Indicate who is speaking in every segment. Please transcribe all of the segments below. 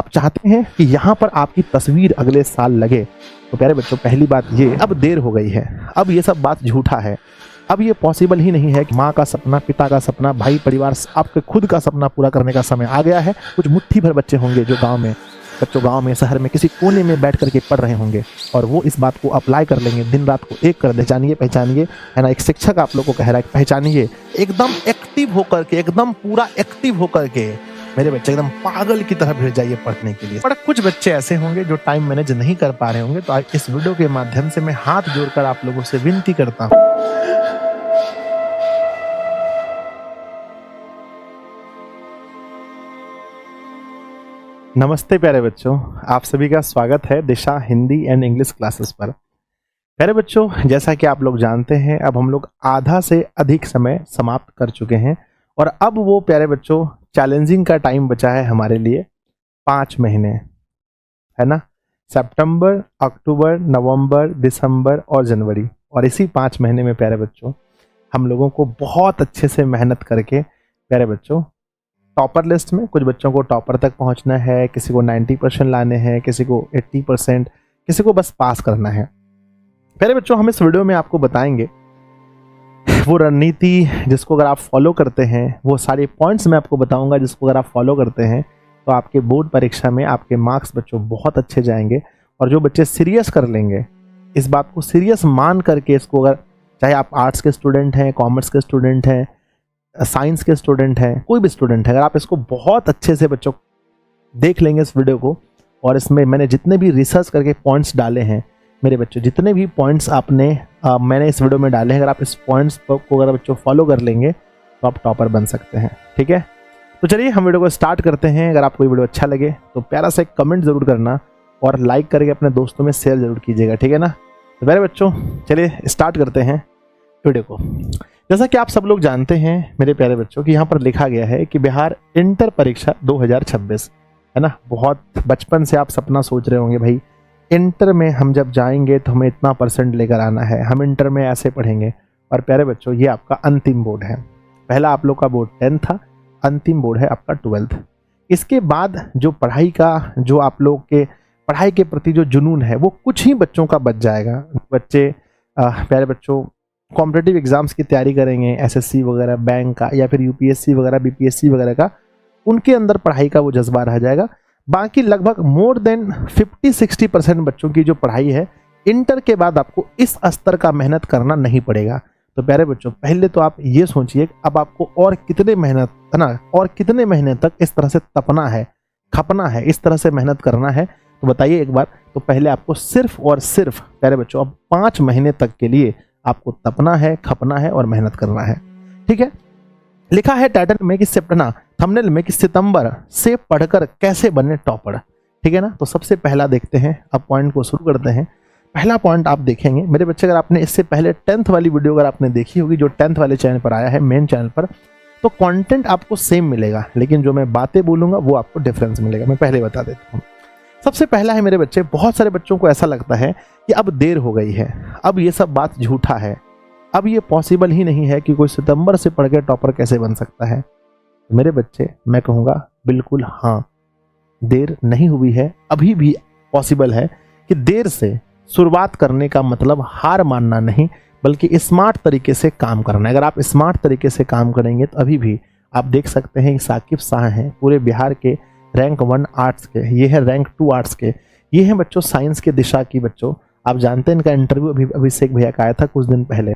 Speaker 1: आप चाहते हैं कि यहाँ पर आपकी तस्वीर अगले साल लगे, तो प्यारे बच्चों पहली बात ये, अब देर हो गई है। अब ये सब बात झूठा है। अब ये पॉसिबल ही नहीं है कि माँ का सपना, पिता का सपना, भाई परिवार, आपके खुद का सपना पूरा करने का समय आ गया है। कुछ मुट्ठी भर बच्चे होंगे जो गाँव में, शहर में किसी कोने में बैठ करके पढ़ रहे होंगे और वो इस बात को अप्लाई कर लेंगे, दिन रात को एक कर दे। पहचानिए है ना, एक शिक्षक आप लोग को कह रहा है पहचानिए, एकदम एक्टिव होकर के, एकदम पूरा एक्टिव होकर के मेरे बच्चे एकदम पागल की तरह भिड़ जाइए पढ़ने के लिए। पर कुछ बच्चे ऐसे होंगे जो टाइम मैनेज नहीं कर पा रहे होंगे, तो आज इस वीडियो के माध्यम से मैं हाथ जोड़कर आप लोगों से विनती करता हूँ। नमस्ते प्यारे बच्चों, आप सभी का स्वागत है दिशा हिंदी एंड इंग्लिश क्लासेस पर। प्यारे बच्चों, जैसा कि आप लोग जानते हैं, अब हम लोग आधा से अधिक समय समाप्त कर चुके हैं और अब वो प्यारे बच्चों चैलेंजिंग का टाइम बचा है हमारे लिए 5 महीने, है ना। सितंबर, अक्टूबर, नवंबर, दिसंबर और जनवरी, और इसी 5 महीने में प्यारे बच्चों हम लोगों को बहुत अच्छे से मेहनत करके प्यारे बच्चों टॉपर लिस्ट में, कुछ बच्चों को टॉपर तक पहुंचना है, किसी को 90% लाने हैं, किसी को 80%, किसी को बस पास करना है। प्यारे बच्चों, हम इस वीडियो में आपको बताएंगे वो रणनीति जिसको अगर आप फॉलो करते हैं, वो सारे पॉइंट्स मैं आपको बताऊंगा जिसको अगर आप फॉलो करते हैं तो आपके बोर्ड परीक्षा में आपके मार्क्स बच्चों बहुत अच्छे जाएंगे। और जो बच्चे सीरियस कर लेंगे, इस बात को सीरियस मान करके इसको, अगर चाहे आप आर्ट्स के स्टूडेंट हैं, कॉमर्स के स्टूडेंट हैं, साइंस के स्टूडेंट हैं, कोई भी स्टूडेंट है, अगर आप इसको बहुत अच्छे से बच्चों देख लेंगे इस वीडियो को, और इसमें मैंने जितने भी रिसर्च करके पॉइंट्स डाले हैं मेरे बच्चों, जितने भी पॉइंट्स मैंने इस वीडियो में डाले हैं, अगर आप इस पॉइंट्स को अगर बच्चों फॉलो कर लेंगे तो आप टॉपर बन सकते हैं। ठीक है, तो चलिए हम वीडियो को स्टार्ट करते हैं। अगर आपको ये वीडियो अच्छा लगे तो प्यारा सा एक कमेंट जरूर करना और लाइक करके अपने दोस्तों में शेयर जरूर कीजिएगा, ठीक है ना। तो मेरे बच्चों चलिए स्टार्ट करते हैं वीडियो को। जैसा कि आप सब लोग जानते हैं मेरे प्यारे बच्चों कि यहाँ पर लिखा गया है कि बिहार इंटर परीक्षा 2026, है ना। बहुत बचपन से आप सपना सोच रहे होंगे, भाई इंटर में हम जब जाएंगे तो हमें इतना % लेकर आना है, हम इंटर में ऐसे पढ़ेंगे। और प्यारे बच्चों, ये आपका अंतिम बोर्ड है। पहला आप लोग का बोर्ड 10th था, अंतिम बोर्ड है आपका 12th। इसके बाद जो पढ़ाई का, जो आप लोग के पढ़ाई के प्रति जो जुनून है, वो कुछ ही बच्चों का बच जाएगा। बच्चे प्यारे बच्चों कॉम्पिटिटिव एग्जाम्स की तैयारी करेंगे, SSC वगैरह, बैंक का, या फिर UPSC वगैरह, BPSC वगैरह का, उनके अंदर पढ़ाई का वो जज्बा रह जाएगा। बाकी लगभग मोर देन 50-60% बच्चों की जो पढ़ाई है, इंटर के बाद आपको इस स्तर का मेहनत करना नहीं पड़ेगा। तो प्यारे बच्चों, पहले तो आप ये सोचिए अब आपको और कितने मेहनत, है ना, और कितने महीने तक इस तरह से तपना है, खपना है, इस तरह से मेहनत करना है। तो बताइए एक बार। तो पहले आपको सिर्फ और सिर्फ प्यारे बच्चों अब 5 महीने तक के लिए आपको तपना है, खपना है और मेहनत करना है। ठीक है, लिखा है टाइटल में कि थंबनेल में कि सितंबर से पढ़कर कैसे बने टॉपर, ठीक है ना। तो सबसे पहला देखते हैं, अब पॉइंट को शुरू करते हैं। पहला पॉइंट आप देखेंगे मेरे बच्चे, अगर आपने इससे पहले 10th वाली वीडियो अगर आपने देखी होगी, जो 10th वाले चैनल पर आया है, मेन चैनल पर, तो कंटेंट आपको सेम मिलेगा, लेकिन जो मैं बातें बोलूंगा वो आपको डिफरेंस मिलेगा। मैं पहले बता देता हूँ। सबसे पहला है मेरे बच्चे, बहुत सारे बच्चों को ऐसा लगता है कि अब देर हो गई है। अब ये सब बात झूठा है। अब ये पॉसिबल ही नहीं है कि कोई सितंबर से पढ़ के टॉपर कैसे बन सकता है। तो मेरे बच्चे, मैं कहूँगा बिल्कुल हाँ, देर नहीं हुई है, अभी भी पॉसिबल है। कि देर से शुरुआत करने का मतलब हार मानना नहीं, बल्कि स्मार्ट तरीके से काम करना है। अगर आप स्मार्ट तरीके से काम करेंगे तो अभी भी आप देख सकते हैं कि साकिब शाह हैं पूरे बिहार के रैंक 1 आर्ट्स के, ये है रैंक 2 आर्ट्स के, ये हैं बच्चों साइंस के दिशा की बच्चों। आप जानते हैं इनका इंटरव्यू अभिषेक भैया का आया था कुछ दिन पहले।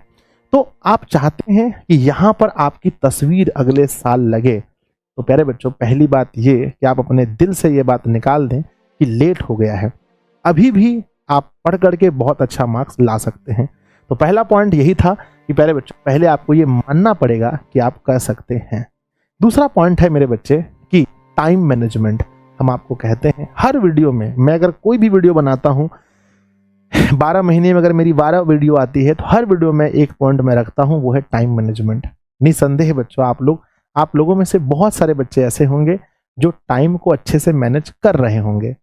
Speaker 1: तो आप चाहते हैं कि यहाँ पर आपकी तस्वीर अगले साल लगे, तो प्यारे बच्चों पहली बात ये कि आप अपने दिल से ये बात निकाल दें कि लेट हो गया है, अभी भी आप पढ़ करके बहुत अच्छा मार्क्स ला सकते हैं। तो पहला पॉइंट यही था कि प्यारे बच्चों पहले आपको ये मानना पड़ेगा कि आप कर सकते हैं। दूसरा पॉइंट है मेरे बच्चे कि टाइम मैनेजमेंट। हम आपको कहते हैं हर वीडियो में, मैं अगर कोई भी वीडियो बनाता हूँ, 12 महीने में अगर मेरी 12 वीडियो आती है, तो हर वीडियो में एक पॉइंट मैं रखता हूँ, वो है टाइम मैनेजमेंट। निसंदेह बच्चों आप लोगों में से बहुत सारे बच्चे ऐसे होंगे जो टाइम को अच्छे से मैनेज कर रहे होंगे,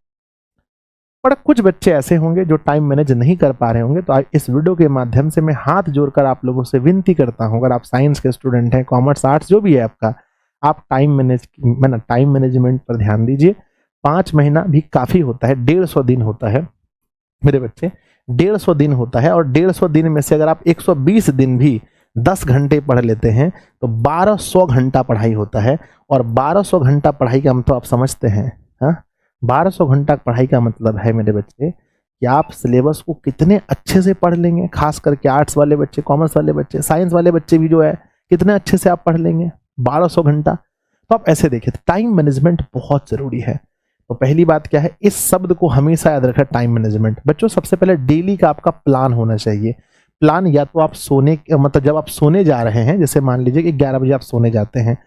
Speaker 1: पर कुछ बच्चे ऐसे होंगे जो टाइम मैनेज नहीं कर पा रहे होंगे। तो इस वीडियो के माध्यम से मैं हाथ जोड़कर आप लोगों से विनती करता हूं, अगर आप साइंस के स्टूडेंट हैं, कॉमर्स, आर्ट्स जो भी है आपका, आप टाइम मैनेजमेंट पर ध्यान दीजिए। 5 महीना भी काफी होता है, 150 दिन होता है मेरे बच्चे, 150 दिन होता है। और 150 दिन में से अगर आप 120 दिन भी 10 घंटे पढ़ लेते हैं तो 1200 घंटा पढ़ाई होता है। और 1200 घंटा पढ़ाई का मतलब आप समझते हैं, हाँ, 1200 घंटा पढ़ाई का मतलब है मेरे बच्चे कि आप सिलेबस को कितने अच्छे से पढ़ लेंगे। खास करके आर्ट्स वाले बच्चे, कॉमर्स वाले बच्चे, साइंस वाले बच्चे भी जो है कितने अच्छे से आप पढ़ लेंगे 1200 घंटा। तो आप ऐसे देखिए, टाइम मैनेजमेंट बहुत जरूरी है। तो पहली बात क्या है, इस शब्द को हमेशा याद रखें, टाइम मैनेजमेंट। बच्चों सबसे पहले डेली का आपका प्लान होना चाहिए। प्लान या तो आप सोने, मतलब जब आप सोने जा रहे हैं, जैसे मान लीजिए कि 11 बजे आप सोने जाते हैं,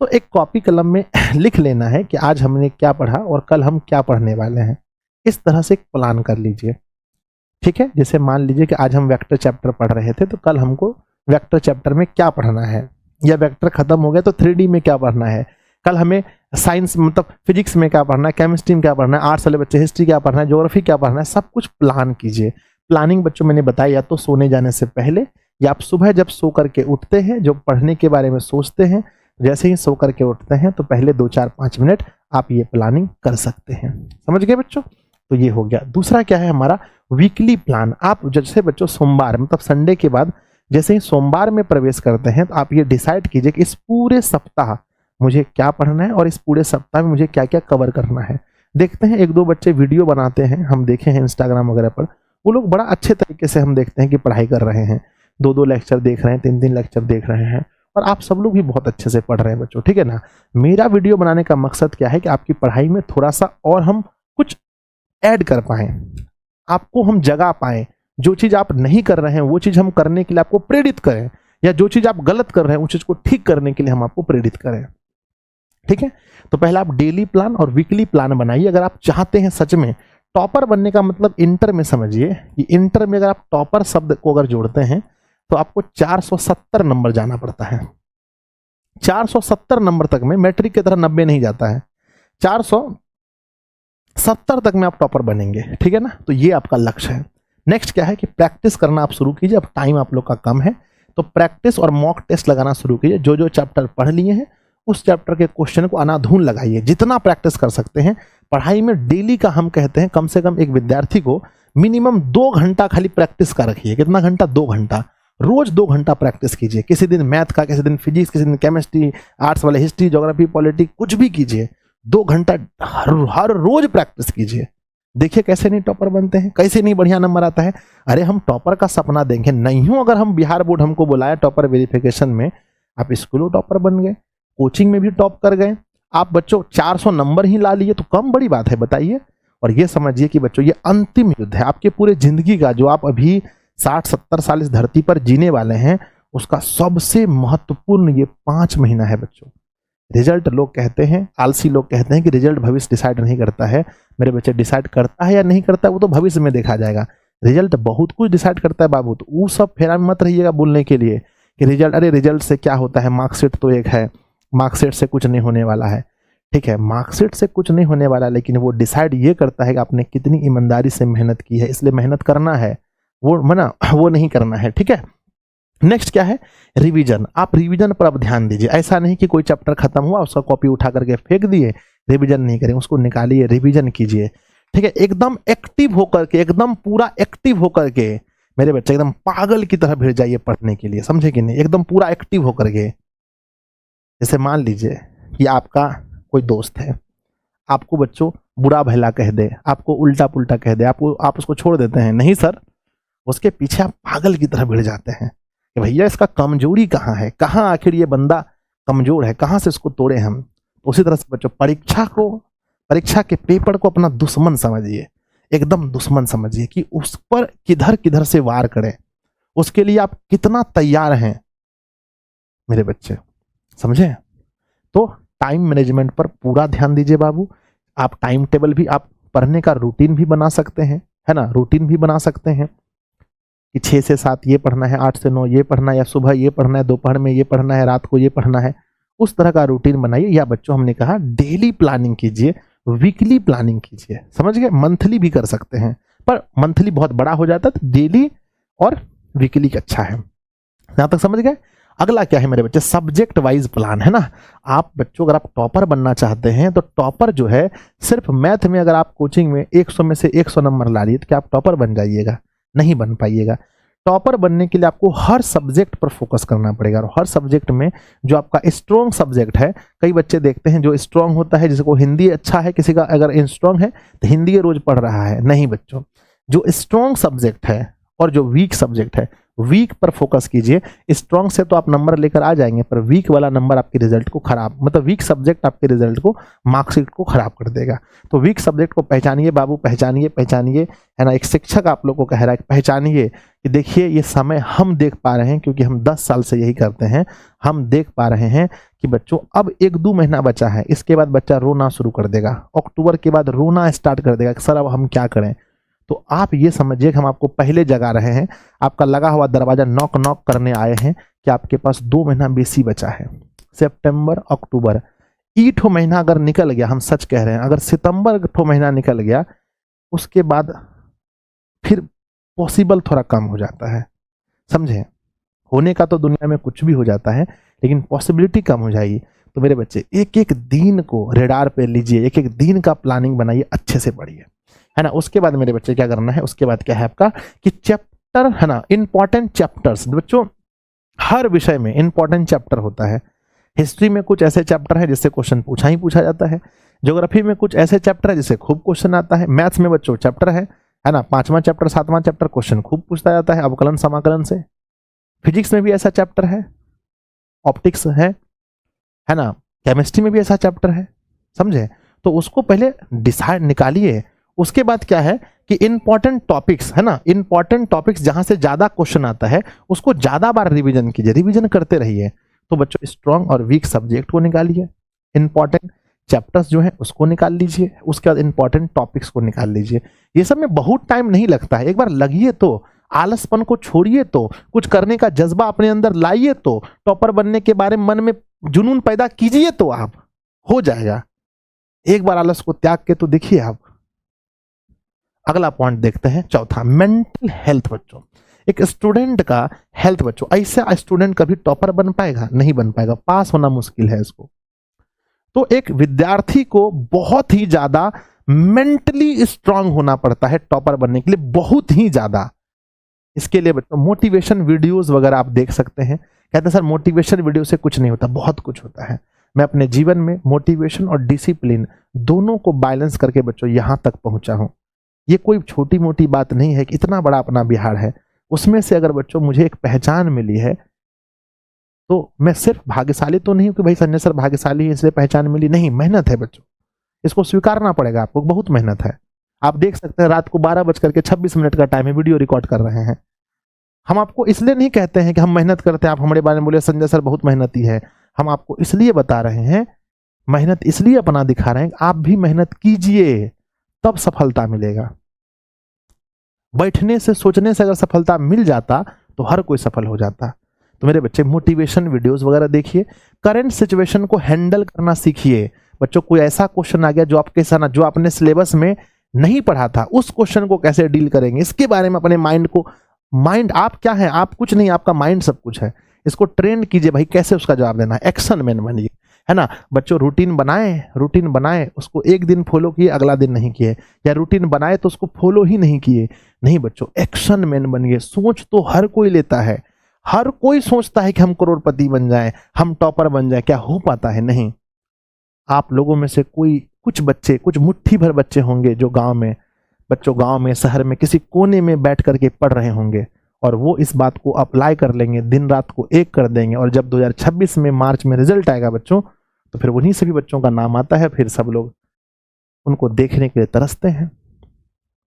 Speaker 1: तो एक कॉपी कलम में लिख लेना है कि आज हमने क्या पढ़ा और कल हम क्या पढ़ने वाले हैं। इस तरह से एक प्लान कर लीजिए, ठीक है। जैसे मान लीजिए कि आज हम वेक्टर चैप्टर पढ़ रहे थे, तो कल हमको वेक्टर चैप्टर में क्या पढ़ना है, या वेक्टर खत्म हो गया तो 3D में क्या पढ़ना है, कल हमें साइंस मतलब फिजिक्स में क्या पढ़ना है, केमिस्ट्री में क्या पढ़ना है, आर्ट्स वाले बच्चे हिस्ट्री क्या पढ़ना है, ज्योग्राफी क्या पढ़ना है, सब कुछ प्लान कीजिए। प्लानिंग बच्चों मैंने बताया, या तो सोने जाने से पहले, या आप सुबह जब सो करके उठते हैं, जो पढ़ने के बारे में सोचते हैं, जैसे ही सो करके उठते हैं तो पहले 2-4-5 मिनट आप ये प्लानिंग कर सकते हैं। समझ गए बच्चों? तो ये हो गया। दूसरा क्या है हमारा, वीकली प्लान। आप जैसे बच्चों सोमवार मतलब संडे के बाद जैसे ही सोमवार में प्रवेश करते हैं, तो आप ये डिसाइड कीजिए कि इस पूरे सप्ताह मुझे क्या पढ़ना है और इस पूरे सप्ताह में मुझे क्या क्या कवर करना है। देखते हैं 1-2 बच्चे वीडियो बनाते हैं, हम देखे हैं इंस्टाग्राम वगैरह पर, वो लोग बड़ा अच्छे तरीके से हम देखते हैं कि पढ़ाई कर रहे हैं, 2-2 लेक्चर देख रहे हैं, 3-3 लेक्चर देख रहे हैं, और आप सब लोग भी बहुत अच्छे से पढ़ रहे हैं बच्चों, ठीक है ना। मेरा वीडियो बनाने का मकसद क्या है कि आपकी पढ़ाई में थोड़ा सा और हम कुछ ऐड कर पाएं, आपको हम जगा पाएं, जो चीज आप नहीं कर रहे हैं वो चीज हम करने के लिए आपको प्रेरित करें, या जो चीज आप गलत कर रहे हैं उस चीज को ठीक करने के लिए हम आपको प्रेरित करें, ठीक है। तो पहला आप डेली प्लान और वीकली प्लान बनाइए। अगर आप चाहते हैं सच में टॉपर बनने का, मतलब इंटर में समझिए कि इंटर में अगर आप टॉपर शब्द को अगर जोड़ते हैं तो आपको 470 नंबर जाना पड़ता है। 470 नंबर तक में मैट्रिक की तरह 90 नहीं जाता है, 470 तक में आप टॉपर बनेंगे, ठीक है ना। तो ये आपका लक्ष्य है। नेक्स्ट क्या है कि प्रैक्टिस करना आप शुरू कीजिए। अब टाइम आप लोग का कम है तो प्रैक्टिस और मॉक टेस्ट लगाना शुरू कीजिए। जो जो चैप्टर पढ़ लिए हैं उस चैप्टर के क्वेश्चन को अनाधून लगाइए, जितना प्रैक्टिस कर सकते हैं। पढ़ाई में डेली का हम कहते हैं कम से कम एक विद्यार्थी को मिनिमम 2 घंटा खाली प्रैक्टिस का रखिए। कितना घंटा? 2 घंटा। रोज 2 घंटा प्रैक्टिस कीजिए। किसी दिन मैथ का, किसी दिन फिजिक्स, किसी दिन केमिस्ट्री, आर्ट्स वाले हिस्ट्री, ज्योग्राफी, पॉलिटिक्स, कुछ भी कीजिए। 2 घंटा हर रोज प्रैक्टिस कीजिए। देखिए कैसे नहीं टॉपर बनते हैं, कैसे नहीं बढ़िया नंबर आता है। अरे हम टॉपर का सपना देंगे नहीं हूं, अगर हम बिहार बोर्ड हमको बुलाया टॉपर वेरिफिकेशन में, आप स्कूलों टॉपर बन गए, कोचिंग में भी टॉप कर गए, आप बच्चों 400 नंबर ही ला लिए, तो कम बड़ी बात है बताइए। और ये समझिए कि बच्चों ये अंतिम युद्ध है आपके पूरे जिंदगी का, जो आप अभी 60-70 साल इस धरती पर जीने वाले हैं, उसका सबसे महत्वपूर्ण ये 5 महीना है बच्चों। रिजल्ट लोग कहते हैं, आलसी लोग कहते हैं कि रिजल्ट भविष्य डिसाइड नहीं करता है। मेरे बच्चे डिसाइड करता है या नहीं करता है वो तो भविष्य में देखा जाएगा। रिजल्ट बहुत कुछ डिसाइड करता है बाबू। तो वो सब फेरा में मत रहिएगा बोलने के लिए कि रिजल्ट, अरे रिजल्ट से क्या होता है, मार्कशीट तो एक है, मार्कशीट से कुछ नहीं होने वाला है। ठीक है, मार्कशीट से कुछ नहीं होने वाला, लेकिन वो डिसाइड ये करता है कि आपने कितनी ईमानदारी से मेहनत की है, इसलिए मेहनत करना है, वो मना वो नहीं करना है। ठीक है, नेक्स्ट क्या है, रिवीजन। आप रिवीजन पर अब ध्यान दीजिए। ऐसा नहीं कि कोई चैप्टर खत्म हुआ उसका कॉपी उठा करके फेंक दिए, रिवीजन नहीं करें, उसको निकालिए, रिवीजन कीजिए। ठीक है, एकदम एक्टिव होकर के, एकदम पूरा एक्टिव होकर के मेरे बच्चे एकदम पागल की तरह भिड़ जाइए पढ़ने के लिए, समझे कि नहीं, एकदम पूरा एक्टिव होकर के। जैसे मान लीजिए कि आपका कोई दोस्त है, आपको बच्चों बुरा भला कह दे, आपको उल्टा पुल्टा कह दे, आप उसको छोड़ देते हैं, नहीं सर, उसके पीछे आप पागल की तरह भिड़ जाते हैं कि भैया इसका कमजोरी कहाँ है, कहाँ आखिर ये बंदा कमजोर है, कहाँ से इसको तोड़े हम। उसी तरह से बच्चों परीक्षा के पेपर को अपना दुश्मन समझिए, एकदम दुश्मन समझिए कि उस पर किधर किधर से वार करें, उसके लिए आप कितना तैयार हैं मेरे बच्चे, समझे। तो टाइम मैनेजमेंट पर पूरा ध्यान दीजिए बाबू। आप टाइम टेबल भी, आप पढ़ने का रूटीन भी बना सकते हैं, है ना, रूटीन भी बना सकते हैं कि 6 से 7 ये पढ़ना है, 8 से 9 ये पढ़ना है, या सुबह ये पढ़ना है, दोपहर में ये पढ़ना है, रात को ये पढ़ना है। उस तरह का रूटीन बनाइए। या बच्चों हमने कहा डेली प्लानिंग कीजिए, वीकली प्लानिंग कीजिए, समझ गए। मंथली भी कर सकते हैं, पर मंथली बहुत बड़ा हो जाता है, तो डेली और वीकली अच्छा है। यहां तक समझ गए। अगला क्या है मेरे बच्चे, सब्जेक्ट वाइज प्लान, है ना। आप बच्चों अगर आप टॉपर बनना चाहते हैं तो टॉपर जो है, सिर्फ मैथ में अगर आप कोचिंग में 100 में से 100 नंबर ला लिए तो क्या आप टॉपर बन जाइएगा? नहीं बन पाइएगा। टॉपर बनने के लिए आपको हर सब्जेक्ट पर फोकस करना पड़ेगा, और हर सब्जेक्ट में जो आपका स्ट्रॉन्ग सब्जेक्ट है, कई बच्चे देखते हैं जो स्ट्रॉन्ग होता है, जिसको हिंदी अच्छा है, किसी का अगर स्ट्रॉन्ग है तो हिंदी रोज पढ़ रहा है। नहीं बच्चों, जो स्ट्रॉन्ग सब्जेक्ट है और जो वीक सब्जेक्ट है, वीक पर फोकस कीजिए। स्ट्रॉन्ग से तो आप नंबर लेकर आ जाएंगे, पर वीक वाला नंबर आपके रिजल्ट को खराब, मतलब वीक सब्जेक्ट आपके रिजल्ट को, मार्कशीट को खराब कर देगा। तो वीक सब्जेक्ट को पहचानिए बाबू, पहचानिए पहचानिए, है ना। एक शिक्षक आप लोग को कह रहा है पहचानिए कि देखिए ये समय हम देख पा रहे हैं, क्योंकि हम 10 साल से यही करते हैं, हम देख पा रहे हैं कि बच्चों अब 1-2 महीना बचा है, इसके बाद बच्चा रोना शुरू कर देगा। अक्टूबर के बाद रोना स्टार्ट कर देगा कि सर अब हम क्या करें। तो आप ये समझिए कि हम आपको पहले जगा रहे हैं, आपका लगा हुआ दरवाजा नॉक नॉक करने आए हैं कि आपके पास 2 महीना बेसी बचा है। सितंबर, अक्टूबर, ईठो महीना अगर निकल गया, हम सच कह रहे हैं, अगर सितंबर ठो महीना निकल गया, उसके बाद फिर पॉसिबल थोड़ा कम हो जाता है, समझे। होने का तो दुनिया में कुछ भी हो जाता है, लेकिन पॉसिबिलिटी कम हो जाएगी। तो मेरे बच्चे एक एक दिन को रेडार पे लीजिए, एक एक दिन का प्लानिंग बनाइए, अच्छे से पढ़िए, है ना। उसके बाद मेरे बच्चे क्या करना है, उसके बाद क्या है आपका कि चैप्टर, है ना, इंपॉर्टेंट चैप्टर्स। बच्चों हर विषय में इंपॉर्टेंट चैप्टर होता है। हिस्ट्री में कुछ ऐसे चैप्टर है जिससे क्वेश्चन पूछा ही पूछा जाता है। ज्योग्राफी में कुछ ऐसे चैप्टर है जिससे खूब क्वेश्चन आता है। मैथ्स में बच्चों चैप्टर है ना, 5वां चैप्टर 7वां चैप्टर क्वेश्चन खूब पूछता जाता है अवकलन समाकलन से। फिजिक्स में भी ऐसा चैप्टर है, ऑप्टिक्स है ना, केमिस्ट्री में भी ऐसा चैप्टर है, समझे। तो उसको पहले डिसाइड निकालिए। उसके बाद क्या है कि इंपॉर्टेंट टॉपिक्स, है ना, इंपॉर्टेंट टॉपिक्स जहां से ज्यादा क्वेश्चन आता है उसको ज्यादा बार रिवीजन कीजिए, रिवीजन करते रहिए। तो बच्चों स्ट्रॉन्ग और वीक सब्जेक्ट को निकालिए, इंपॉर्टेंट चैप्टर्स जो है उसको निकाल लीजिए, उसके बाद इंपॉर्टेंट टॉपिक्स को निकाल लीजिए। ये सब में बहुत टाइम नहीं लगता है, एक बार लगिए तो, आलसपन को छोड़िए तो, कुछ करने का जज्बा अपने अंदर लाइए तो, टॉपर बनने के बारे में मन में जुनून पैदा कीजिए तो आप हो जाएगा। एक बार आलस को त्याग के तो देखिए आप। अगला पॉइंट देखते हैं, चौथा, मेंटल हेल्थ। बच्चों एक स्टूडेंट का हेल्थ, बच्चों ऐसा स्टूडेंट कभी टॉपर बन पाएगा? नहीं बन पाएगा, पास होना मुश्किल है इसको। तो एक विद्यार्थी को बहुत ही ज्यादा मेंटली स्ट्रांग होना पड़ता है टॉपर बनने के लिए, बहुत ही ज्यादा। इसके लिए बच्चों मोटिवेशन वीडियोस वगैरह आप देख सकते हैं। कहते हैं सर मोटिवेशन वीडियो से कुछ नहीं होता, बहुत कुछ होता है। मैं अपने जीवन में मोटिवेशन और डिसिप्लिन दोनों को बैलेंस करके बच्चों यहां तक पहुंचा हूं। ये कोई छोटी मोटी बात नहीं है कि इतना बड़ा अपना बिहार है, उसमें से अगर बच्चों मुझे एक पहचान मिली है तो मैं सिर्फ भाग्यशाली तो नहीं हूं कि भाई संजय सर भाग्यशाली है इसलिए पहचान मिली, नहीं, मेहनत है बच्चों, इसको स्वीकारना पड़ेगा आपको, बहुत मेहनत है। आप देख सकते हैं रात को 12:26 का टाइम है, वीडियो रिकॉर्ड कर रहे हैं। हम आपको इसलिए नहीं कहते हैं कि हम मेहनत करते हैं, आप हमारे बारे में बोले संजय सर बहुत मेहनती है। हम आपको इसलिए बता रहे हैं, मेहनत इसलिए अपना दिखा रहे हैं, आप भी मेहनत कीजिए तब सफलता मिलेगा। बैठने से सोचने से अगर सफलता मिल जाता तो हर कोई सफल हो जाता। तो मेरे बच्चे मोटिवेशन वीडियोस वगैरह देखिए, करंट सिचुएशन को हैंडल करना सीखिए। बच्चों कोई ऐसा क्वेश्चन आ गया जो आपके साथ, जो आपने सिलेबस में नहीं पढ़ा था, उस क्वेश्चन को कैसे डील करेंगे, इसके बारे में अपने माइंड को, माइंड आप क्या है, आप कुछ नहीं, आपका माइंड सब कुछ है, इसको ट्रेन कीजिए भाई, कैसे उसका जवाब देना है, एक्शन मैन बनिए, है ना। बच्चों रूटीन बनाए, उसको एक दिन फॉलो किए, अगला दिन नहीं किए, या रूटीन बनाए तो उसको फॉलो ही नहीं किए, नहीं बच्चों एक्शन मैन बनिए। सोच तो हर कोई लेता है, हर कोई सोचता है कि हम करोड़पति बन जाएं, हम टॉपर बन जाएं, क्या हो पाता है? नहीं। आप लोगों में से कुछ बच्चे, कुछ मुट्ठी भर बच्चे होंगे जो गांव में, शहर में किसी कोने में बैठ करके पढ़ रहे होंगे, और वो इस बात को अप्लाई कर लेंगे, दिन रात को एक कर देंगे, और जब 2026 में मार्च में रिजल्ट आएगा बच्चों, तो फिर उन्हीं सभी बच्चों का नाम आता है, फिर सब लोग उनको देखने के लिए तरसते हैं।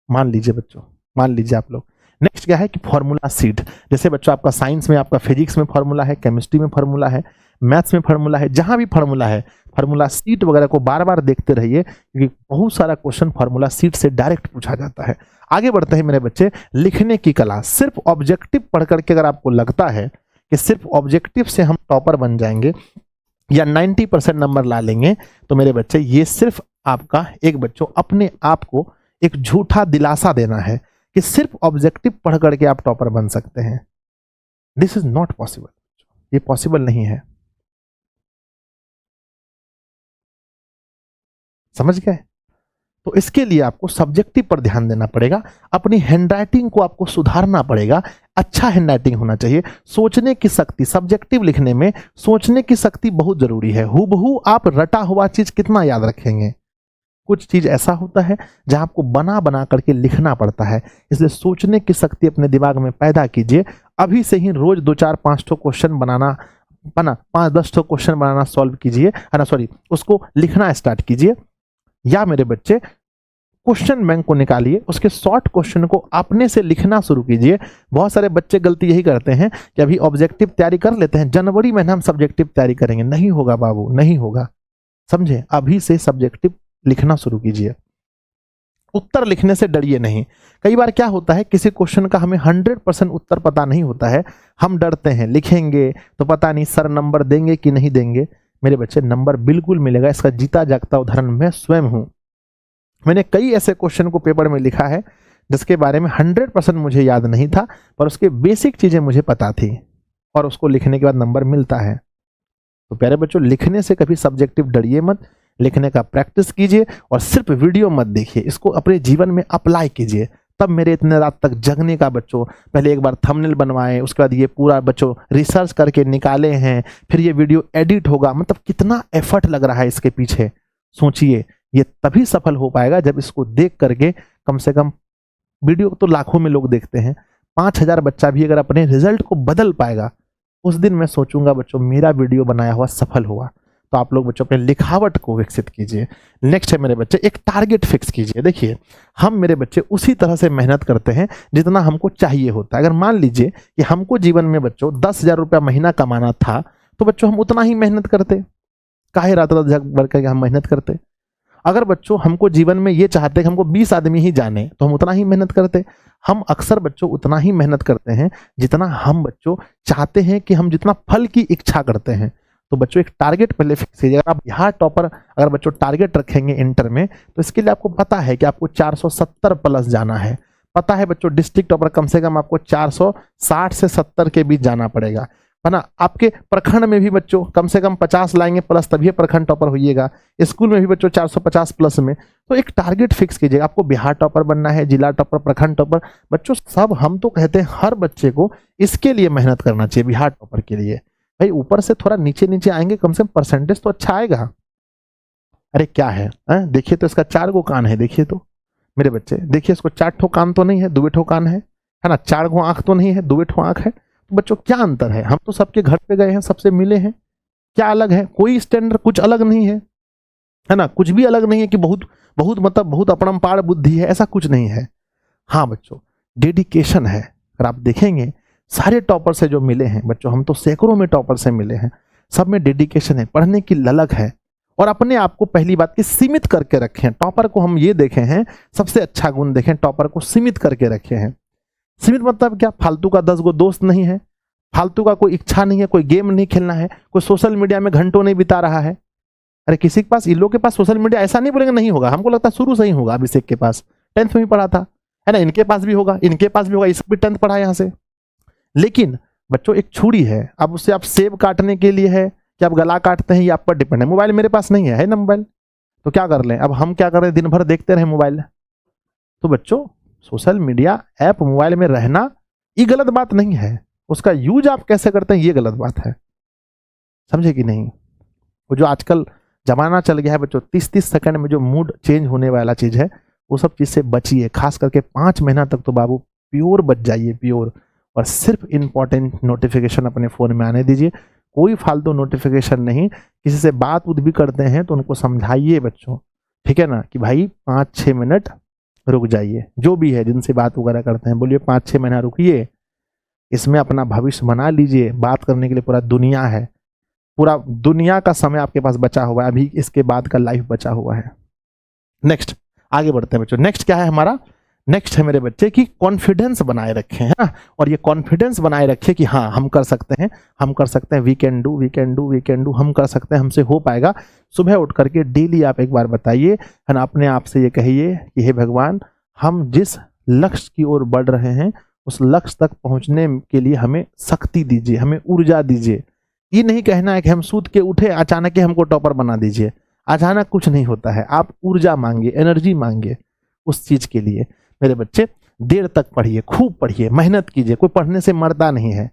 Speaker 1: मान लीजिए बच्चों, मान लीजिए आप लोग। नेक्स्ट क्या है कि फॉर्मूला सीट। जैसे बच्चों आपका साइंस में, आपका फिजिक्स में फॉर्मूला है, केमिस्ट्री में फॉर्मूला है, मैथ्स में फॉर्मूला है, जहां भी फॉर्मूला है, फॉर्मूला सीट वगैरह को बार बार देखते रहिए, क्योंकि बहुत सारा क्वेश्चन फॉर्मूला सीट से डायरेक्ट पूछा जाता है। आगे बढ़ते हैं मेरे बच्चे, लिखने की कला। सिर्फ ऑब्जेक्टिव पढ़ करके अगर आपको लगता है कि सिर्फ ऑब्जेक्टिव से हम टॉपर बन जाएंगे या 90% नंबर ला लेंगे, तो मेरे बच्चे ये सिर्फ आपका एक बच्चों अपने आप को एक झूठा दिलासा देना है कि सिर्फ ऑब्जेक्टिव पढ़ करके आप टॉपर बन सकते हैं। This is not possible. ये पॉसिबल नहीं है। समझ गए? तो इसके लिए आपको सब्जेक्टिव पर ध्यान देना पड़ेगा, अपनी हैंडराइटिंग को आपको सुधारना पड़ेगा, अच्छा हैंडराइटिंग होना चाहिए। सोचने की शक्ति, सब्जेक्टिव लिखने में सोचने की शक्ति बहुत जरूरी है। हूबहू आप रटा हुआ चीज कितना याद रखेंगे? कुछ चीज ऐसा होता है जहां आपको बना बना करके लिखना पड़ता है, इसलिए सोचने की शक्ति अपने दिमाग में पैदा कीजिए। अभी से ही रोज 2-4-5 क्वेश्चन बनाना, 5-10 क्वेश्चन बनाना सॉल्व कीजिए, है ना, सॉरी, उसको लिखना स्टार्ट कीजिए। या मेरे बच्चे क्वेश्चन बैंक को निकालिए, उसके शॉर्ट क्वेश्चन को अपने से लिखना शुरू कीजिए। बहुत सारे बच्चे गलती यही करते हैं कि अभी ऑब्जेक्टिव तैयारी कर लेते हैं, जनवरी में हम सब्जेक्टिव तैयारी करेंगे। नहीं होगा बाबू, नहीं होगा, समझे? अभी से सब्जेक्टिव लिखना शुरू कीजिए। उत्तर लिखने से डरिए नहीं। कई बार क्या होता है, किसी क्वेश्चन का हमें 100% उत्तर पता नहीं होता है, हम डरते हैं लिखेंगे तो पता नहीं सर नंबर देंगे कि नहीं देंगे। मेरे बच्चे, नंबर बिल्कुल मिलेगा, इसका जीता जागता उदाहरण मैं स्वयं हूं। मैंने कई ऐसे क्वेश्चन को पेपर में लिखा है जिसके बारे में 100% मुझे याद नहीं था, पर उसके बेसिक चीजें मुझे पता थी, और उसको लिखने के बाद नंबर मिलता है। तो प्यारे बच्चों, लिखने से कभी सब्जेक्टिव डरिए मत, लिखने का प्रैक्टिस कीजिए, और सिर्फ वीडियो मत देखिए, इसको अपने जीवन में अप्लाई कीजिए। तब मेरे इतने रात तक जगने का बच्चों, पहले एक बार थंबनेल बनवाएं, उसके बाद ये पूरा बच्चों रिसर्च करके निकाले हैं, फिर ये वीडियो एडिट होगा, मतलब कितना एफर्ट लग रहा है इसके पीछे। सोचिए, ये तभी सफल हो पाएगा जब इसको देख करके, कम से कम वीडियो तो लाखों में लोग देखते हैं, 5000 बच्चा भी अगर अपने रिजल्ट को बदल पाएगा, उस दिन मैं सोचूंगा बच्चों मेरा वीडियो बनाया हुआ सफल हुआ। तो आप लोग बच्चों अपने लिखावट को विकसित कीजिए। नेक्स्ट है मेरे बच्चे, एक टारगेट फिक्स कीजिए। देखिए, हम मेरे बच्चे उसी तरह से मेहनत करते हैं जितना हमको चाहिए होता है। अगर मान लीजिए कि हमको जीवन में बच्चों 10,000 रुपया महीना कमाना था, तो बच्चों हम उतना ही मेहनत करते, काहे रात रात जग भर करके हम मेहनत करते। अगर बच्चों हमको जीवन में ये चाहते कि हमको 20 आदमी ही जाने, तो हम उतना ही मेहनत करते। हम अक्सर बच्चों उतना ही मेहनत करते हैं जितना हम बच्चों चाहते हैं, कि हम जितना फल की इच्छा करते हैं। तो बच्चों एक टारगेट पहले फिक्स कीजिए। अगर आप बिहार टॉपर अगर बच्चों टारगेट रखेंगे इंटर में, तो इसके लिए आपको पता है कि आपको 470 प्लस जाना है। पता है बच्चों डिस्ट्रिक्ट टॉपर कम से कम आपको 460 से 70 के बीच जाना पड़ेगा, है ना। आपके प्रखंड में भी बच्चों कम से कम 50 लाएंगे प्लस, तभी प्रखंड टॉपर होइएगा। स्कूल में भी बच्चों 450 प्लस में। तो एक टारगेट फिक्स कीजिएगा, आपको बिहार टॉपर बनना है, जिला टॉपर, प्रखंड टॉपर। बच्चों सब हम तो कहते हैं हर बच्चे को इसके लिए मेहनत करना चाहिए, बिहार टॉपर के लिए। भाई ऊपर से थोड़ा नीचे नीचे आएंगे, कम से कम परसेंटेज तो अच्छा आएगा। अरे क्या है, देखिए तो इसका 4 गो कान है, देखिए तो मेरे बच्चे, देखिए इसको 4 ठो कान तो नहीं है, 2 ठो कान है ना। 4 गो आंख तो नहीं है, 2 ठो आंख है। तो बच्चों क्या अंतर है? हम तो सबके घर पे गए हैं, सबसे मिले हैं, क्या अलग है? कोई स्टैंडर्ड कुछ अलग नहीं है ना। कुछ भी अलग नहीं है कि बहुत बहुत मतलब बहुत अपरंपार बुद्धि है, ऐसा कुछ नहीं है। हाँ बच्चों, डेडिकेशन है। अगर आप देखेंगे सारे टॉपर से जो मिले हैं बच्चों, हम तो सैकड़ों में टॉपर से मिले हैं, सब में डेडिकेशन है, पढ़ने की ललक है, और अपने आप को पहली बात की सीमित करके रखें। टॉपर को हम ये देखे हैं, सबसे अच्छा गुण देखें, टॉपर को सीमित करके रखे हैं। सीमित मतलब क्या? फालतू का 10 गो दोस्त नहीं है, फालतू का कोई इच्छा नहीं है, कोई गेम नहीं खेलना है, कोई सोशल मीडिया में घंटों नहीं बिता रहा है। अरे किसी के पास, इन लोग के पास सोशल मीडिया ऐसा नहीं बोलेंगे नहीं होगा, हमको लगता है शुरू से ही होगा। अभिषेक के पास 10th में ही पढ़ा था, है ना, इनके पास भी होगा, इनके पास भी होगा, इस भी 10th पढ़ा यहाँ से। लेकिन बच्चों एक छुरी है, अब उससे आप सेब काटने के लिए है कि आप गला काटते हैं, ये आप पर डिपेंड है। मोबाइल मेरे पास नहीं है ना मोबाइल, तो क्या कर लें? अब हम क्या कर रहे हैं, दिन भर देखते रहे मोबाइल। तो बच्चों सोशल मीडिया ऐप मोबाइल में रहना ये गलत बात नहीं है, उसका यूज आप कैसे करते हैं ये गलत बात है, समझे कि नहीं। वो जो आजकल जमाना चल गया है बच्चों, 30-30 सेकंड में जो मूड चेंज होने वाला चीज है, वो सब चीज से बचिए। खास करके 5 महीना तक तो बाबू प्योर बच जाइए, प्योर। और सिर्फ इंपॉर्टेंट नोटिफिकेशन अपने फोन में आने दीजिए, कोई फालतू नोटिफिकेशन नहीं। किसी से बात उत भी करते हैं तो उनको समझाइए बच्चों, ठीक है ना, कि भाई 5-6 मिनट रुक जाइए। जो भी है जिनसे बात वगैरह करते हैं, बोलिए 5-6 महीना रुकिए, इसमें अपना भविष्य बना लीजिए। बात करने के लिए पूरा दुनिया है, पूरा दुनिया का समय आपके पास बचा हुआ है, अभी इसके बाद का लाइफ बचा हुआ है। नेक्स्ट आगे बढ़ते हैं बच्चों। नेक्स्ट क्या है हमारा? नेक्स्ट है मेरे बच्चे कि कॉन्फिडेंस बनाए रखें, है ना। और ये कॉन्फिडेंस बनाए रखें कि हाँ हम कर सकते हैं, हम कर सकते हैं, we can do, we can do, we can do, हम कर सकते हैं, हमसे हो पाएगा। सुबह उठ करके डेली आप एक बार बताइए, है ना, अपने आप से ये कहिए कि हे भगवान, हम जिस लक्ष्य की ओर बढ़ रहे हैं उस लक्ष्य तक पहुंचने के लिए हमें शक्ति दीजिए, हमें ऊर्जा दीजिए, ये नहीं कहना है कि हम सूत के उठे अचानक ही हमको टॉपर बना दीजिए। अचानक कुछ नहीं होता है। आप ऊर्जा मांगिए, एनर्जी मांगिए उस चीज के लिए। मेरे बच्चे देर तक पढ़िए, खूब पढ़िए, मेहनत कीजिए। कोई पढ़ने से मरता नहीं है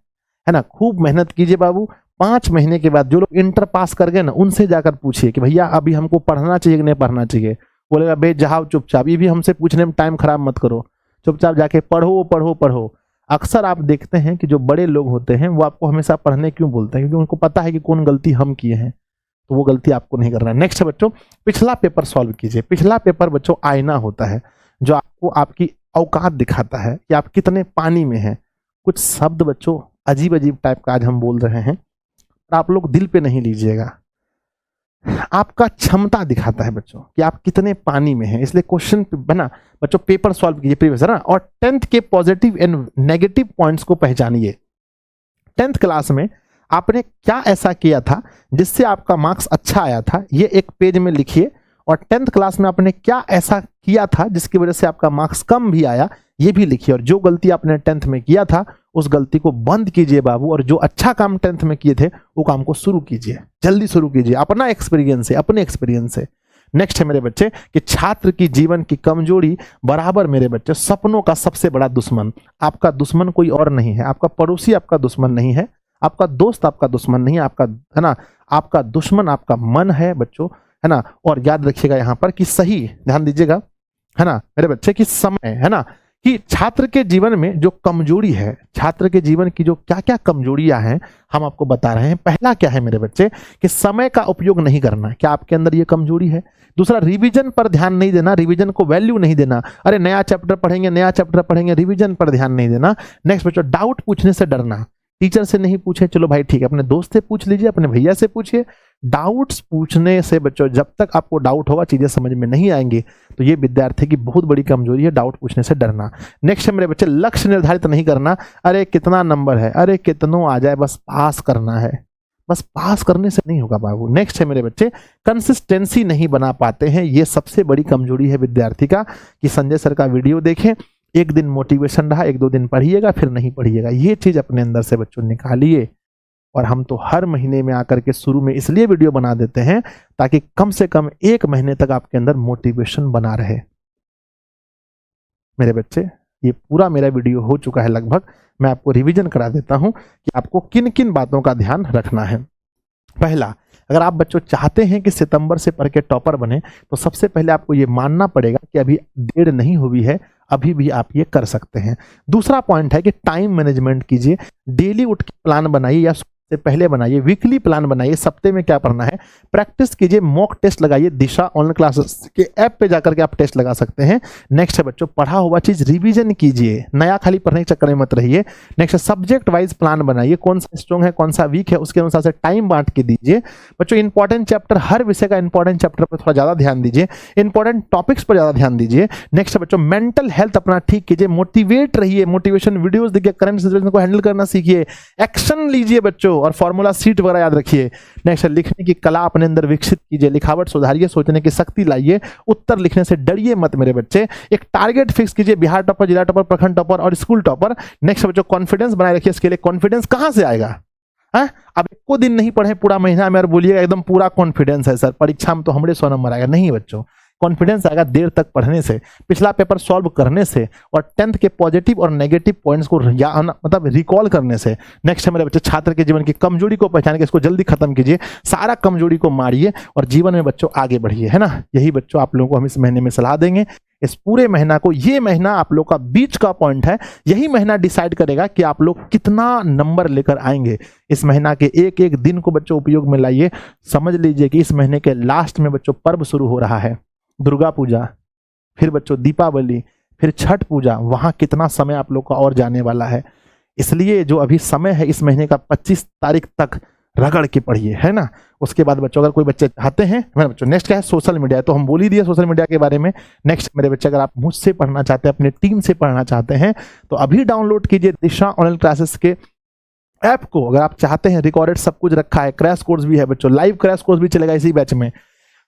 Speaker 1: ना। खूब मेहनत कीजिए बाबू। 5 महीने के बाद जो लोग इंटर पास कर गए ना, उनसे जाकर पूछिए कि भैया अभी हमको पढ़ना चाहिए कि नहीं पढ़ना चाहिए। बोलेगा बे जाओ चुपचाप, ये भी हमसे पूछने में टाइम खराब मत करो, चुपचाप जाके पढ़ो पढ़ो पढ़ो। अक्सर आप देखते हैं कि जो बड़े लोग होते हैं वो आपको हमेशा पढ़ने क्यों बोलते हैं? क्योंकि उनको पता है कि कौन गलती हम किए हैं, तो वो गलती आपको नहीं करना है। नेक्स्ट बच्चों, पिछला पेपर सॉल्व कीजिए। पिछला पेपर बच्चों आईना होता है जो आपको आपकी औकात दिखाता है कि आप कितने पानी में हैं। कुछ शब्द बच्चों अजीब अजीब टाइप का आज हम बोल रहे हैं, पर आप लोग दिल पे नहीं लीजिएगा। आपका क्षमता दिखाता है बच्चों कि आप कितने पानी में हैं। इसलिए क्वेश्चन बना बच्चों पेपर सॉल्व कीजिए प्रीवियस ना, और 10th के पॉजिटिव एंड नेगेटिव पॉइंट्स को पहचानिए। 10th क्लास में आपने क्या ऐसा किया था जिससे आपका मार्क्स अच्छा आया था, ये एक पेज में लिखिए। और 10th क्लास में आपने क्या ऐसा किया था जिसकी वजह से आपका मार्क्स कम भी आया, ये भी लिखिए। और जो गलती आपने 10th में किया था उस गलती को बंद कीजिए बाबू, और जो अच्छा काम 10th में किए थे वो काम को शुरू कीजिए, जल्दी शुरू कीजिए, अपना एक्सपीरियंस है, अपने एक्सपीरियंस से। नेक्स्ट है मेरे बच्चे कि छात्र की जीवन की कमजोरी बराबर मेरे बच्चे सपनों का सबसे बड़ा दुश्मन। आपका दुश्मन कोई और नहीं है, आपका पड़ोसी आपका दुश्मन नहीं है, आपका दोस्त आपका दुश्मन नहीं है, आपका है ना, आपका दुश्मन आपका मन है बच्चों, है ना। और याद रखिएगा यहाँ पर कि सही ध्यान दीजिएगा, है ना मेरे बच्चे, कि समय, है ना, कि छात्र के जीवन में जो कमजोरी है, छात्र के जीवन की जो क्या क्या कमजोरियां हैं हम आपको बता रहे हैं। पहला क्या है मेरे बच्चे कि समय का उपयोग नहीं करना। क्या आपके अंदर ये कमजोरी है? दूसरा, रिवीजन पर ध्यान नहीं देना, रिवीजन को वैल्यू नहीं देना। अरे नया चैप्टर पढ़ेंगे, नया चैप्टर पढ़ेंगे, रिवीजन पर ध्यान नहीं देना। नेक्स्ट बच्चों, डाउट पूछने से डरना। टीचर से नहीं पूछे, चलो भाई ठीक है, अपने दोस्त से पूछ लीजिए, अपने भैया से पूछिए। डाउट्स पूछने से बच्चों, जब तक आपको डाउट होगा, चीजें समझ में नहीं आएंगी, तो ये विद्यार्थी की बहुत बड़ी कमजोरी है, डाउट पूछने से डरना। नेक्स्ट है मेरे बच्चे, लक्ष्य निर्धारित नहीं करना। अरे कितना नंबर है, अरे कितनों आ जाए, बस पास करना है, बस पास करने से नहीं होगा बाबू। नेक्स्ट है मेरे बच्चे, कंसिस्टेंसी नहीं बना पाते हैं। ये सबसे बड़ी कमजोरी है विद्यार्थी का, कि संजय सर का वीडियो देखें, एक दिन मोटिवेशन रहा, 1-2 दिन पढ़िएगा, फिर नहीं पढ़िएगा। ये चीज अपने अंदर से बच्चों निकालिए। और हम तो हर महीने में आकर के शुरू में इसलिए वीडियो बना देते हैं ताकि कम से कम 1 महीने तक आपके अंदर मोटिवेशन बना रहे। मेरे बच्चे, ये पूरा मेरा वीडियो हो चुका है लगभग। मैं आपको रिवीजन करा देता हूं कि आपको किन किन बातों का ध्यान रखना है। पहला, अगर आप बच्चों चाहते हैं कि सितंबर से पढ़ के टॉपर बने, तो सबसे पहले आपको ये मानना पड़ेगा कि अभी देर नहीं हुई है, अभी भी आप ये कर सकते हैं। दूसरा पॉइंट है कि टाइम मैनेजमेंट कीजिए। डेली उठ के प्लान बनाइए, या से पहले बनाइए, वीकली प्लान बनाइए, सप्ते में क्या पढ़ना है, प्रैक्टिस कीजिए, मॉक टेस्ट लगाइए। दिशा ऑनलाइन क्लासेस के ऐप पे जाकर के आप टेस्ट लगा सकते हैं। नेक्स्ट है बच्चों, पढ़ा हुआ चीज रिवीजन कीजिए, नया खाली पढ़ने के चक्कर में मत रहिए। नेक्स्ट है सब्जेक्ट वाइज प्लान बनाइए, कौन सा स्ट्रॉन्ग है, कौन सा वीक है, उसके अनुसार से टाइम बांट के दीजिए। बच्चों इंपॉर्टेंट चैप्टर, हर विषय का इंपॉर्टेंट चैप्टर पर थोड़ा ज्यादा ध्यान दीजिए, इंपॉर्टेंट टॉपिक्स पर ज्यादा ध्यान दीजिए। नेक्स्ट है बच्चों, मेंटल हेल्थ अपना ठीक कीजिए, मोटिवेट रहिए, मोटिवेशन वीडियोस देखिए, करंट सिचुएशन को हैंडल करना सीखिए, एक्शन लीजिए बच्चों, और फॉर्मूला सीट वगैरह याद रखिए। नेक्स्ट, लिखने की कला अपने अंदर विकसित कीजिए, लिखावट सुधारिए, सोचने की शक्ति लाइए, उत्तर लिखने से डरिए मत मेरे बच्चे। एक टारगेट फिक्स कीजिए, बिहार टॉपर, जिला टॉपर, प्रखंड टॉपर और स्कूल टॉपर। नेक्स्ट बच्चों, कॉन्फिडेंस बनाए रखिए। इसके लिए कॉन्फिडेंस कहां से आएगा? अब 1 दिन नहीं पढ़े पूरा महीना में और बोलिएगा एकदम पूरा कॉन्फिडेंस है सर, परीक्षा में तो हमारे 100 नंबर आएगा। नहीं बच्चों, कॉन्फिडेंस आएगा देर तक पढ़ने से, पिछला पेपर सॉल्व करने से, और 10th के पॉजिटिव और नेगेटिव पॉइंट्स को मतलब रिकॉल करने से। नेक्स्ट है मेरे बच्चे, छात्र के जीवन की कमजोरी को पहचान के इसको जल्दी खत्म कीजिए, सारा कमजोरी को मारिए और जीवन में बच्चों आगे बढ़िए, है ना। यही बच्चों आप लोगों को हम इस महीने में सलाह देंगे। इस पूरे महीना को, ये महीना आप लोग का बीच का पॉइंट है, यही महीना डिसाइड करेगा कि आप लोग कितना नंबर लेकर आएंगे। इस महीना के एक एक दिन को बच्चों उपयोग में लाइए। समझ लीजिए कि इस महीने के लास्ट में बच्चों पर्व शुरू हो रहा है, दुर्गा पूजा, फिर बच्चों दीपावली, फिर छठ पूजा। वहां कितना समय आप लोग का और जाने वाला है। इसलिए जो अभी समय है इस महीने का 25 तारीख तक रगड़ के पढ़िए, है ना। उसके बाद बच्चों, अगर कोई बच्चे चाहते हैं, मेरे बच्चों नेक्स्ट क्या है, सोशल मीडिया। तो हम बोल ही दिए सोशल मीडिया के बारे में। नेक्स्ट मेरे बच्चे, अगर आप मुझसे पढ़ना चाहते हैं, अपने टीम से पढ़ना चाहते हैं, तो अभी डाउनलोड कीजिए दिशा ऑनलाइन क्लासेस के ऐप को। अगर आप चाहते हैं, रिकॉर्डेड सब कुछ रखा है, क्रैश कोर्स भी है बच्चों, लाइव क्रैश कोर्स भी चलेगा इसी बैच में।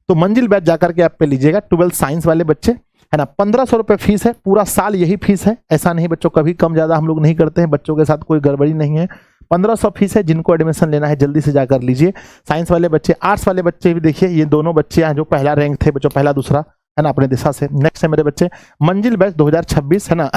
Speaker 1: तो मंजिल बैच जाकर के ऐप पे लीजिएगा, 12th साइंस वाले बच्चे, है ना। 1500 रुपये फीस है, पूरा साल यही फीस है, ऐसा नहीं बच्चों, कभी कम ज़्यादा हम लोग नहीं करते हैं, बच्चों के साथ कोई गड़बड़ी नहीं है। 1500 फीस है, जिनको एडमिशन लेना है जल्दी से जाकर लीजिए। साइंस वाले बच्चे, आर्ट्स वाले बच्चे भी देखिए, ये दोनों बच्चे हैं जो पहला रैंक थे बच्चों, पहला दूसरा, है ना, अपने दिशा से। नेक्स्ट है मेरे बच्चे मंजिल बैच 2026, है ना,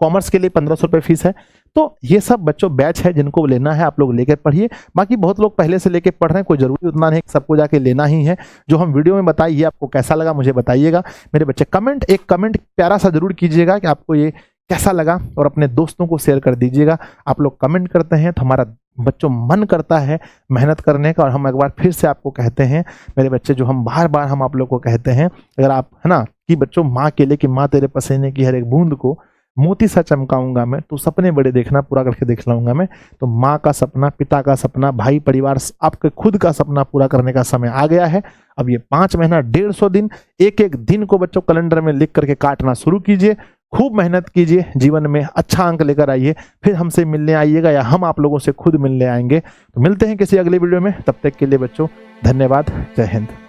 Speaker 1: कॉमर्स के लिए 1500 रुपये फीस है। तो ये सब बच्चों बैच है, जिनको लेना है आप लोग लेकर पढ़िए। बाकी बहुत लोग पहले से लेके पढ़ रहे हैं, कोई जरूरी उतना नहीं सबको जाके लेना ही है। जो हम वीडियो में बताइए, आपको कैसा लगा मुझे बताइएगा मेरे बच्चे। एक कमेंट प्यारा सा जरूर कीजिएगा कि आपको ये कैसा लगा, और अपने दोस्तों को शेयर कर दीजिएगा। आप लोग कमेंट करते हैं तो हमारा बच्चों मन करता है मेहनत करने का। और हम एक बार फिर से आपको कहते हैं मेरे बच्चे, जो हम बार बार हम आप लोग को कहते हैं, अगर आप, है ना, कि बच्चों माँ के लिए कि माँ तेरे पसीने की हर एक बूंद को मोती सा चमकाऊंगा मैं, तो सपने बड़े देखना, पूरा करके देख लाऊंगा मैं। तो माँ का सपना, पिता का सपना, भाई परिवार, आपके खुद का सपना पूरा करने का समय आ गया है। अब ये 5 महीना 150 दिन, एक एक दिन को बच्चों कैलेंडर में लिख करके काटना शुरू कीजिए। खूब मेहनत कीजिए, जीवन में अच्छा अंक लेकर आइए, फिर हमसे मिलने आइएगा या हम आप लोगों से खुद मिलने आएंगे। तो मिलते हैं किसी अगले वीडियो में, तब तक के लिए बच्चों धन्यवाद, जय हिंद।